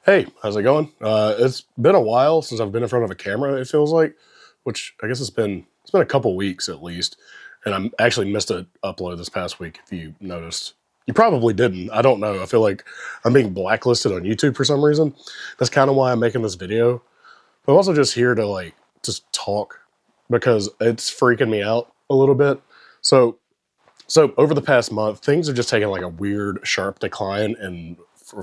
Hey, how's it going? It's been a while since I've been in front of a camera, it feels like, which I guess it's been a couple weeks at least. And I'm actually missed an upload this past week, if you noticed. You probably didn't. I don't know. I feel like I'm being blacklisted on YouTube for some reason. That's kind of why I'm making this video. But I'm also just here to just talk because it's freaking me out a little bit. So so over the past month, things are just taking like a weird, sharp decline, and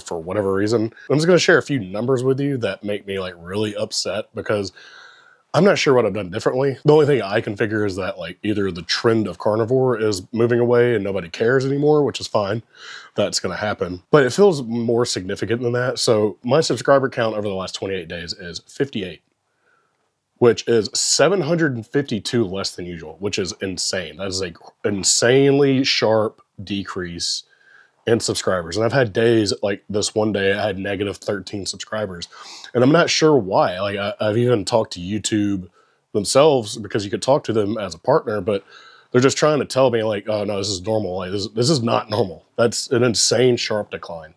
for whatever reason, I'm just going to share a few numbers with you that make me like really upset because I'm not sure what I've done differently. The only thing I can figure is that like either the trend of carnivore is moving away and nobody cares anymore, which is fine. That's going to happen, but it feels more significant than that. So my subscriber count over the last 28 days is 58. Which is 752 less than usual, which is insane. That is an insanely sharp decrease in subscribers. And I've had days like this one day, I had negative 13 subscribers. And I'm not sure why. I've even talked to YouTube themselves because you could talk to them as a partner, but they're just trying to tell me like, oh no, this is normal. Like this is not normal. That's an insane sharp decline.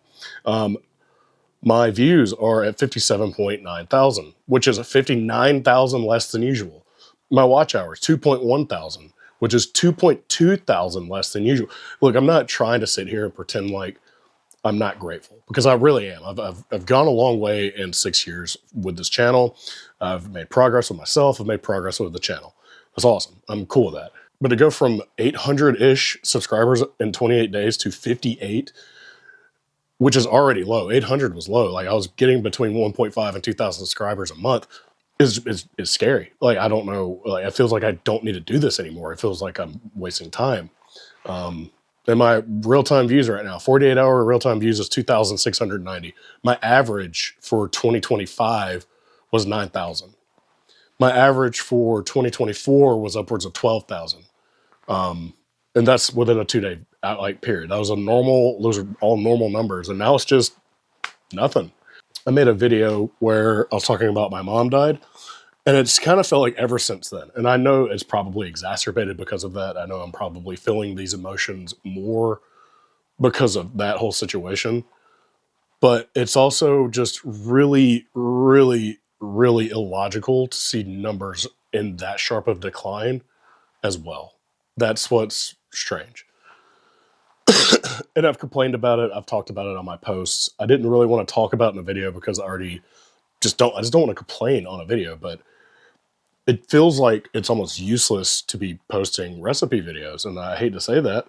My views are at 57.9 thousand, which is 59,000 less than usual. My watch hours, 2.1 thousand, which is 2.2 thousand less than usual. Look, I'm not trying to sit here and pretend like I'm not grateful because I really am. I've gone a long way in 6 years with this channel. I've made progress with myself. I've made progress with the channel. That's awesome. I'm cool with that. But to go from 800-ish subscribers in 28 days to 58, which is already low. 800 was low. Like I was getting between 1.5 and 2,000 subscribers a month is scary. Like, I don't know. Like, it feels like I don't need to do this anymore. It feels like I'm wasting time. And my real-time views right now, 48-hour real-time views is 2,690. My average for 2025 was 9,000. My average for 2024 was upwards of 12,000. And that's within a 2-day period. Those are all normal numbers. And now it's just nothing. I made a video where I was talking about my mom died, and it's kind of felt like ever since then. And I know it's probably exacerbated because of that. I know I'm probably feeling these emotions more because of that whole situation. But it's also just really, really, really illogical to see numbers in that sharp of decline as well. That's what's strange. And I've complained about it. I've talked about it on my posts. I didn't really want to talk about it in a video because I just don't want to complain on a video, but it feels like it's almost useless to be posting recipe videos. And I hate to say that.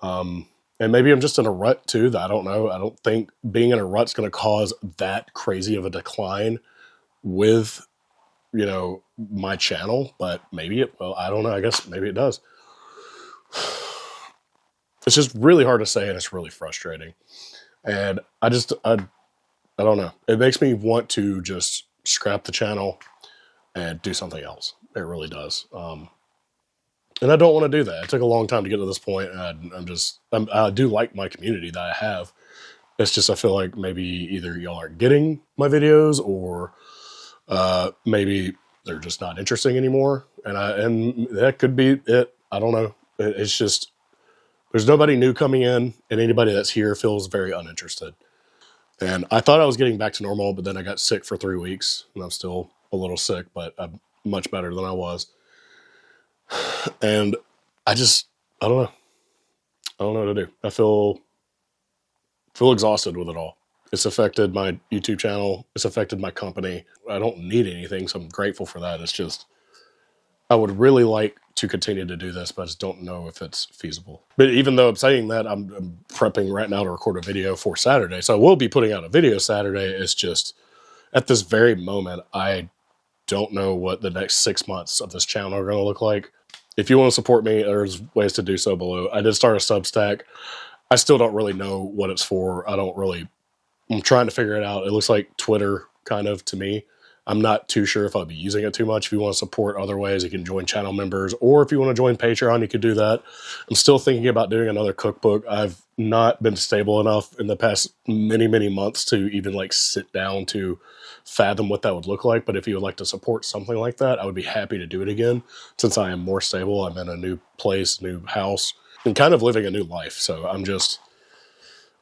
And maybe I'm just in a rut too. That I don't know. I don't think being in a rut's going to cause that crazy of a decline with, my channel, but maybe I don't know. I guess maybe it does. It's just really hard to say, and it's really frustrating. And I don't know. It makes me want to just scrap the channel and do something else. It really does. And I don't want to do that. It took a long time to get to this point, and I do like my community that I have. It's just I feel like maybe either y'all aren't getting my videos, or maybe they're just not interesting anymore. And that could be it. I don't know. It's just there's nobody new coming in, and anybody that's here feels very uninterested. And I thought I was getting back to normal, but then I got sick for 3 weeks, and I'm still a little sick, but I'm much better than I was. And I don't know. I don't know what to do. I feel exhausted with it all. It's affected my YouTube channel. It's affected my company. I don't need anything, so I'm grateful for that. It's just, I would really like to continue to do this, but I just don't know if it's feasible. But even though I'm saying that, I'm prepping right now to record a video for Saturday. So I will be putting out a video Saturday. It's just, at this very moment, I don't know what the next 6 months of this channel are going to look like. If you want to support me, there's ways to do so below. I did start a Substack. I still don't really know what it's for. I'm trying to figure it out. It looks like Twitter kind of to me. I'm not too sure if I'll be using it too much. If you want to support other ways, you can join channel members, or if you want to join Patreon, you could do that. I'm still thinking about doing another cookbook. I've not been stable enough in the past many, many months to even sit down to fathom what that would look like. But if you would like to support something like that, I would be happy to do it again. Since I am more stable, I'm in a new place, new house, and kind of living a new life. So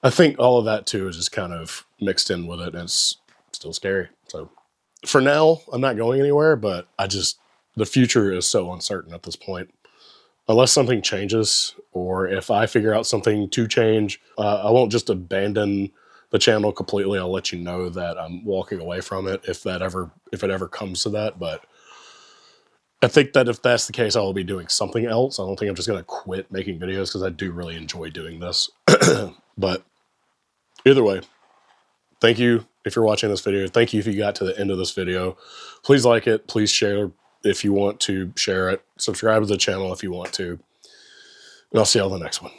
I think all of that too is just kind of mixed in with it. And it's still scary. So for now, I'm not going anywhere, but the future is so uncertain at this point. Unless something changes, or if I figure out something to change, I won't just abandon the channel completely. I'll let you know that I'm walking away from it if it ever comes to that. But I think that if that's the case, I will be doing something else. I don't think I'm just going to quit making videos, because I do really enjoy doing this. But either way, thank you if you're watching this video. Thank you if you got to the end of this video. Please like it. Please share if you want to share it. Subscribe to the channel if you want to. And I'll see you on the next one.